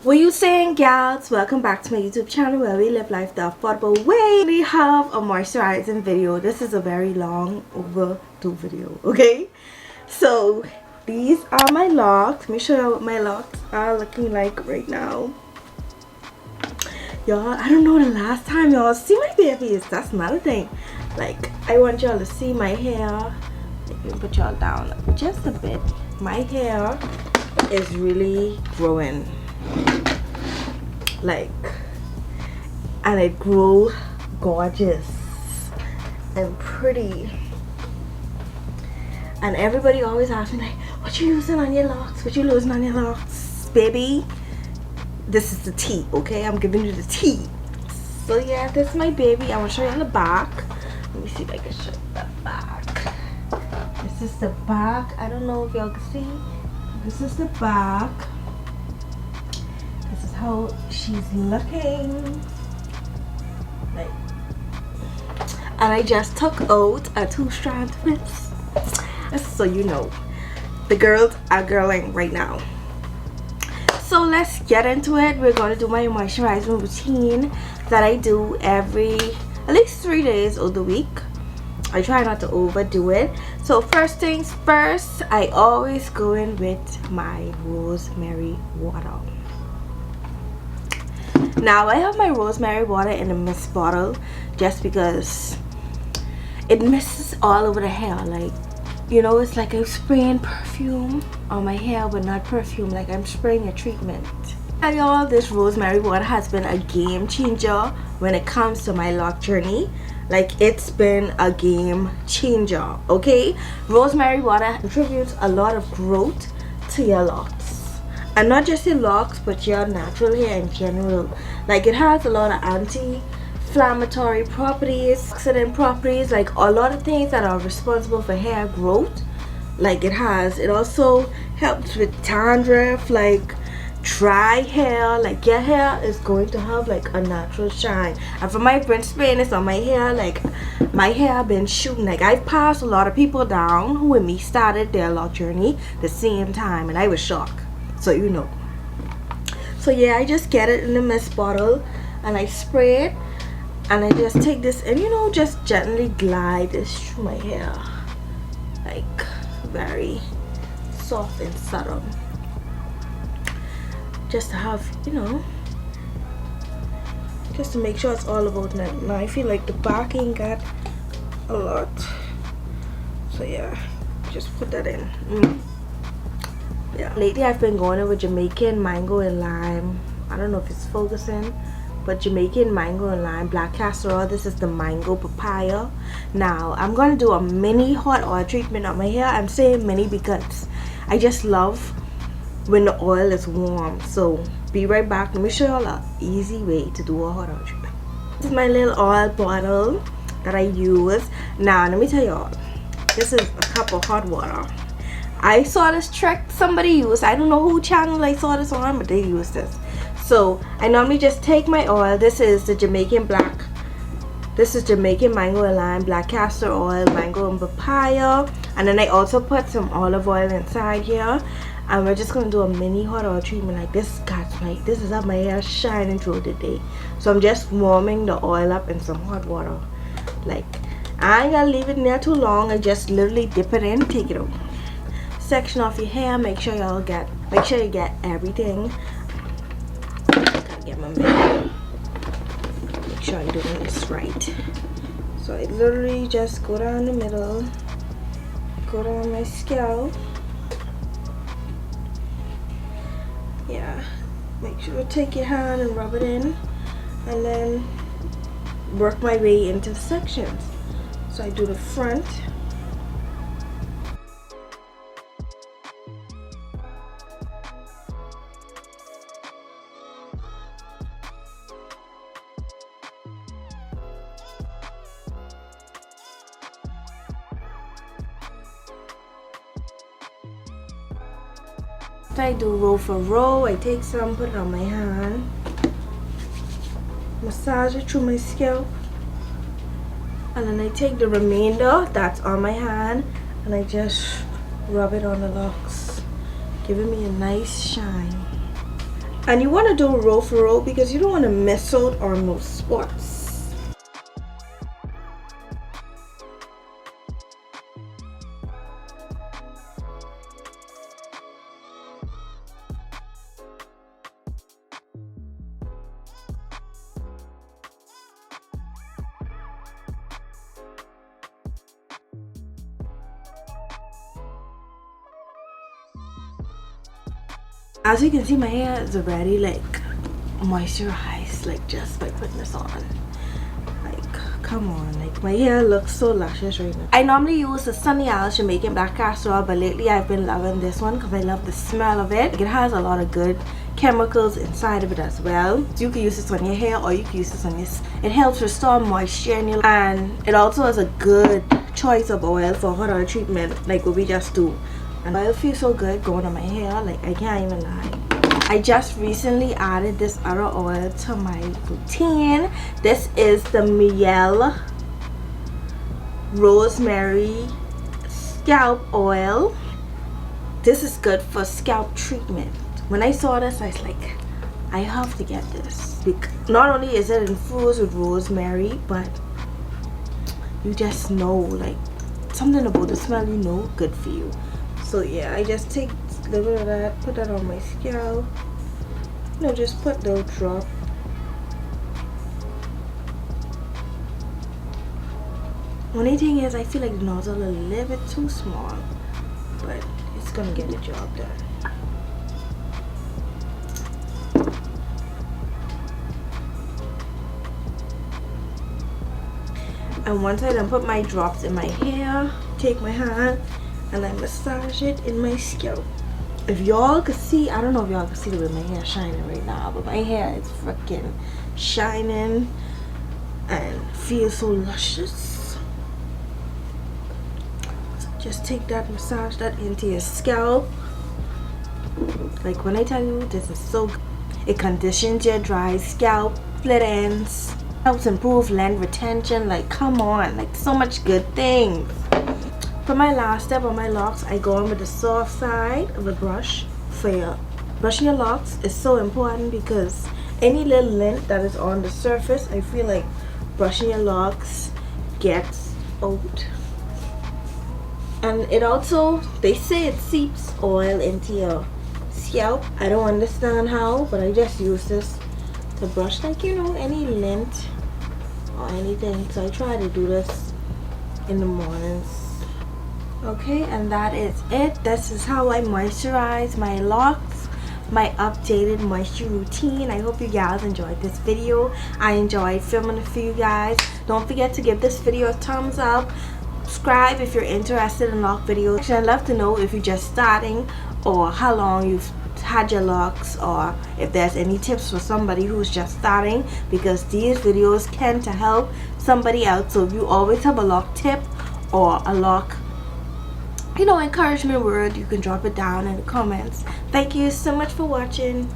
What you saying, gals? Welcome back to my YouTube channel where we live life the affordable way. We have a moisturizing video. This is a very long overdue video, okay? So these are my locks. Let me show you what my locks are looking like right now. Y'all, I don't know the last time y'all see my babies. That's another thing. Like, I want y'all to see my hair. Let me put y'all down just a bit. My hair is really growing, like, and it grew gorgeous and pretty, and everybody always asks me like, what you using on your locks, what you using on your locks, baby? This is the tea, okay? I'm giving you the tea. So yeah, this is my baby. I'm gonna show you on the back. Let me see if I can show you the back. This is the back. I don't know if y'all can see. This is the back. This is how she's looking. Like, and I just took out a 2-strand twist. So you know, the girls are girling right now. So let's get into it. We're going to do my moisturizing routine that I do at least 3 days of the week. I try not to overdo it. So first things first, I always go in with my rosemary water. Now I have my rosemary water in a mist bottle just because it mists all over the hair. Like, you know, it's like I'm spraying perfume on my hair, but not perfume, like I'm spraying a treatment. And y'all, this rosemary water has been a game changer when it comes to my lock journey. Like, it's been a game changer, okay? Rosemary water contributes a lot of growth to your locks, and not just your locks but your natural hair in general. Like, it has a lot of anti-inflammatory properties, oxidant properties, like a lot of things that are responsible for hair growth. Like, it also helps with dandruff, like dry hair. Like, your hair is going to have like a natural shine. And for my French spraying on my hair, like, my hair been shooting. Like, I've passed a lot of people down who with me started their lock journey the same time, and I was shocked. So you know. So yeah, I just get it in a mist bottle and I spray it, and I just take this and, you know, just gently glide this through my hair, like very soft and subtle, just to have, you know, just to make sure it's all about that. Now I feel like the back ain't got a lot, so yeah, just put that in. Yeah, lately I've been going in with Jamaican mango and lime. I don't know if it's focusing, but Jamaican mango and lime, black castor oil. This is the mango papaya. Now I'm gonna do a mini hot oil treatment on my hair. I'm saying mini because I just love when the oil is warm. So be right back. Let me show y'all an easy way to do a hot oil treatment. This is my little oil bottle that I use. Now let me tell y'all, this is a cup of hot water. I saw this trick somebody used. I don't know who channel I saw this on, but they used this. So I normally just take my oil. This is the Jamaican mango and lime, black castor oil, mango and papaya, and then I also put some olive oil inside here, and we're just gonna do a mini hot oil treatment. Like, this is how my hair shining through the day. So I'm just warming the oil up in some hot water. Like, I ain't gonna leave it in there too long. I just literally dip it in, take it out. Section off your hair. Make sure you get everything. Gotta get my makeup. Make sure I'm doing this right. So I literally just go down the middle, go down my scalp. Yeah, make sure to take your hand and rub it in, and then work my way into the sections. So I do the front. I do row for row. I take some, put it on my hand, massage it through my scalp, and then I take the remainder that's on my hand and I just rub it on the locks, giving me a nice shine. And you want to do row for row because you don't want to miss out on no spots. As you can see, my hair is already like moisturized, like just by putting this on. Like, come on, like my hair looks so luscious right now. I normally use the Sunny Isles Jamaican Black Castor Oil, but lately I've been loving this one because I love the smell of it. Like, it has a lot of good chemicals inside of it as well. So you can use this on your hair or you can use this on your skin. It helps restore moisture in your, and it also is a good choice of oil for hot oil treatment, like what we just do. And oil feels so good going on my hair, like I can't even lie. I just recently added this other oil to my routine. This is the Miel Rosemary Scalp Oil. This is good for scalp treatment. When I saw this, I was like, I have to get this. Not only is it infused with rosemary, but you just know, like, something about the smell, you know, good for you. So yeah, I just take a little bit of that, put that on my scalp. You know, just put a little drop. Only thing is, I feel like the nozzle a little bit too small, but it's gonna get the job done. And once I done put my drops in my hair, take my hand and I massage it in my scalp. If y'all could see, I don't know if y'all can see the way my hair is shining right now, but my hair is freaking shining and feels so luscious. So just take that, massage that into your scalp. Like when I tell you, this is so good. It conditions your dry scalp, split ends, helps improve length retention. Like, come on, like so much good things. For my last step on my locks, I go in with the soft side of the brush. For your brushing your locks is so important because any little lint that is on the surface, I feel like brushing your locks gets out. And it also, they say it seeps oil into your scalp. I don't understand how, but I just use this to brush, like, you know, any lint or anything. So I try to do this in the mornings. Okay, and that is it. This is how I moisturize my locks, my updated moisture routine. I hope you guys enjoyed this video. I enjoyed filming it for you guys. Don't forget to give this video a thumbs up. Subscribe if you're interested in lock videos. Actually, I'd love to know if you're just starting or how long you've had your locks, or if there's any tips for somebody who's just starting, because these videos tend to help somebody else. So if you always have a lock tip or a lock, you know, encouragement word, you can drop it down in the comments. Thank you so much for watching.